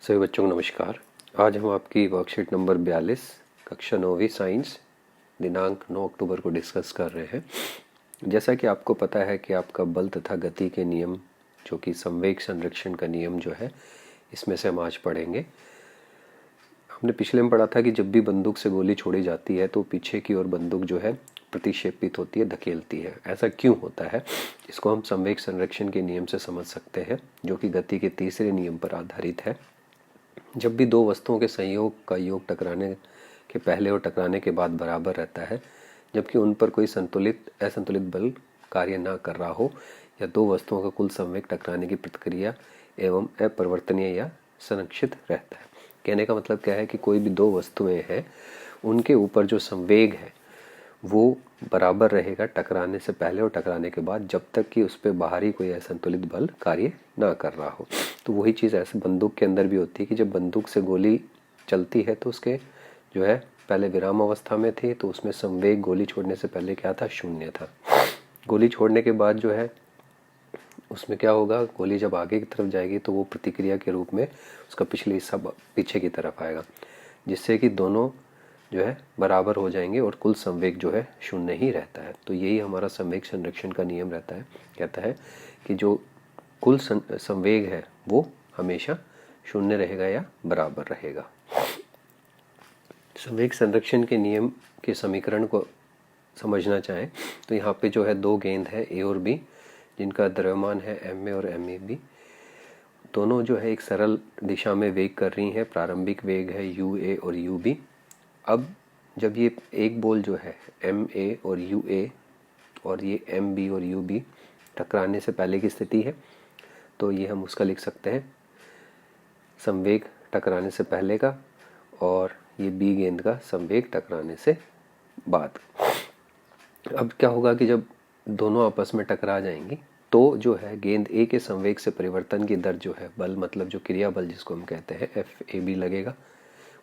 सभी बच्चों को नमस्कार। आज हम आपकी वर्कशीट नंबर 42 कक्षा 9वीं साइंस दिनांक 9 अक्टूबर को डिस्कस कर रहे हैं। जैसा कि आपको पता है कि आपका बल तथा गति के नियम जो कि संवेग संरक्षण का नियम जो है, इसमें से हम आज पढ़ेंगे। हमने पिछले में पढ़ा था कि जब भी बंदूक से गोली छोड़ी जाती है तो पीछे की ओर बंदूक जो है प्रतिक्षेपित होती है, धकेलती है। ऐसा क्यों होता है, इसको हम संवेग संरक्षण के नियम से समझ सकते हैं, जो कि गति के तीसरे नियम पर आधारित है। जब भी दो वस्तुओं के संयोग का योग टकराने के पहले और टकराने के बाद बराबर रहता है, जबकि उन पर कोई संतुलित असंतुलित बल कार्य ना कर रहा हो, या दो वस्तुओं का कुल संवेग टकराने की प्रतिक्रिया एवं अपरिवर्तनीय या संरक्षित रहता है। कहने का मतलब क्या है कि कोई भी दो वस्तुएं हैं, उनके ऊपर जो संवेग है वो बराबर रहेगा टकराने से पहले और टकराने के बाद, जब तक कि उस पर बाहरी कोई असंतुलित बल कार्य ना कर रहा हो। तो वही चीज़ ऐसे बंदूक के अंदर भी होती है कि जब बंदूक से गोली चलती है तो उसके जो है पहले विराम अवस्था में थी, तो उसमें संवेग गोली छोड़ने से पहले क्या था, शून्य था। गोली छोड़ने के बाद जो है उसमें क्या होगा, गोली जब आगे की तरफ जाएगी तो वो प्रतिक्रिया के रूप में उसका पिछले हिस्सा पीछे की तरफ आएगा, जिससे कि दोनों जो है बराबर हो जाएंगे और कुल संवेग जो है शून्य ही रहता है। तो यही हमारा संवेग संरक्षण का नियम रहता है। कहता है कि जो कुल संवेग है वो हमेशा शून्य रहेगा या बराबर रहेगा। संवेग संरक्षण के नियम के समीकरण को समझना चाहें तो यहाँ पे जो है दो गेंद है ए और बी, जिनका द्रव्यमान है एम ए और एम ए बी। दोनों जो है एक सरल दिशा में वेग कर रही हैं। प्रारंभिक वेग है यू ए और यू बी। अब जब ये एक बॉल जो है एम ए और यू ए और ये एम बी और यू बी टकराने से पहले की स्थिति है, तो ये हम उसका लिख सकते हैं संवेग टकराने से पहले का, और ये बी गेंद का संवेग टकराने से बाद। अब क्या होगा कि जब दोनों आपस में टकरा जाएंगी तो जो है गेंद ए के संवेग से परिवर्तन की दर जो है, बल मतलब जो क्रिया बल जिसको हम कहते हैं एफ ए बी लगेगा।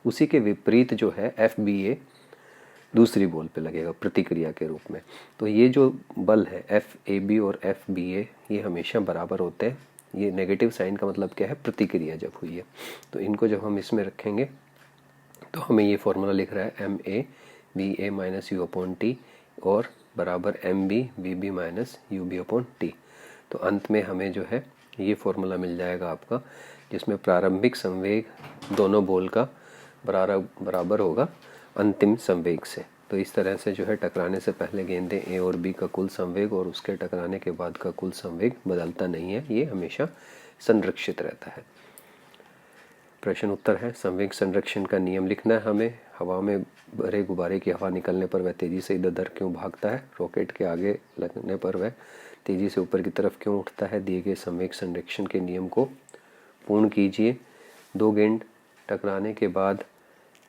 उसी के विपरीत जो है एफ बी ए दूसरी बॉल पे लगेगा प्रतिक्रिया के रूप में। तो ये जो बल है एफ ए बी और एफ बी ए, ये हमेशा बराबर होते हैं। ये नेगेटिव साइन का मतलब क्या है, प्रतिक्रिया जब हुई है। तो इनको जब हम इसमें रखेंगे तो हमें ये फॉर्मूला लिख रहा है M A B A minus U upon T और बराबर M B B B minus U B upon T. तो अंत में हमें जो है ये फॉर्मूला मिल जाएगा आपका, जिसमें प्रारंभिक संवेग दोनों बॉल का बराबर होगा अंतिम संवेग से। तो इस तरह से जो है टकराने से पहले गेंदें ए और बी का कुल संवेग और उसके टकराने के बाद का कुल संवेग बदलता नहीं है, ये हमेशा संरक्षित रहता है। प्रश्न उत्तर है, संवेग संरक्षण का नियम लिखना है हमें। हवा में भरे गुब्बारे की हवा निकलने पर वह तेजी से इधर उधर क्यों भागता है? रॉकेट के आगे लगने पर वह तेजी से ऊपर की तरफ क्यों उठता है? दिए गए संवेग संरक्षण के नियम को पूर्ण कीजिए। दो गेंद टकराने के बाद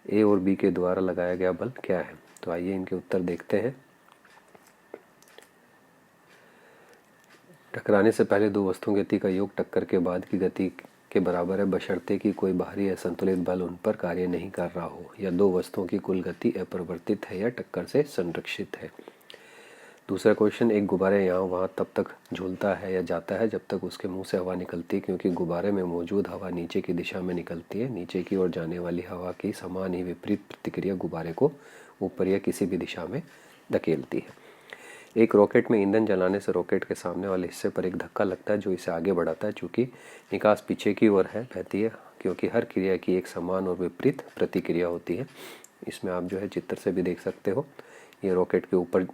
ए और बी के द्वारा लगाया गया बल क्या है? तो आइए इनके उत्तर देखते हैं। टकराने से पहले दो वस्तुओं की गति का योग टक्कर के बाद की गति के बराबर है, बशर्ते कि कोई बाहरी असंतुलित बल उन पर कार्य नहीं कर रहा हो, या दो वस्तुओं की कुल गति अपरिवर्तित है या टक्कर से संरक्षित है। दूसरा क्वेश्चन, एक गुब्बारे यहाँ वहाँ तब तक झूलता है या जाता है जब तक उसके मुंह से हवा निकलती है, क्योंकि गुब्बारे में मौजूद हवा नीचे की दिशा में निकलती है। नीचे की ओर जाने वाली हवा की समान ही विपरीत प्रतिक्रिया गुब्बारे को ऊपर या किसी भी दिशा में धकेलती है। एक रॉकेट में ईंधन जलाने से रॉकेट के सामने वाले हिस्से पर एक धक्का लगता है जो इसे आगे बढ़ाता है। चूँकि निकास पीछे की ओर है बहती है, क्योंकि हर क्रिया की एक समान और विपरीत प्रतिक्रिया होती है। इसमें आप जो है चित्र से भी देख सकते हो। ये रॉकेट के ऊपर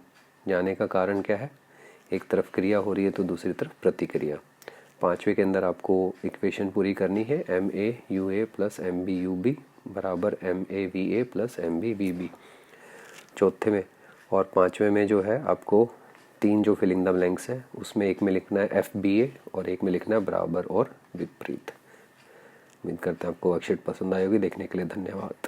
जाने का कारण क्या है, एक तरफ क्रिया हो रही है तो दूसरी तरफ प्रतिक्रिया। पांचवे के अंदर आपको इक्वेशन पूरी करनी है, M A U A plus M B U B बराबर M A V A plus M B V B. चौथे में और पांचवे में जो है आपको तीन जो फिलिंग द ब्लैंक्स है उसमें एक में लिखना है एफ बी ए और एक में लिखना है बराबर और विपरीत। उम्मीद करते हैं आपको वर्कशीट पसंद आई होगी। देखने के लिए धन्यवाद।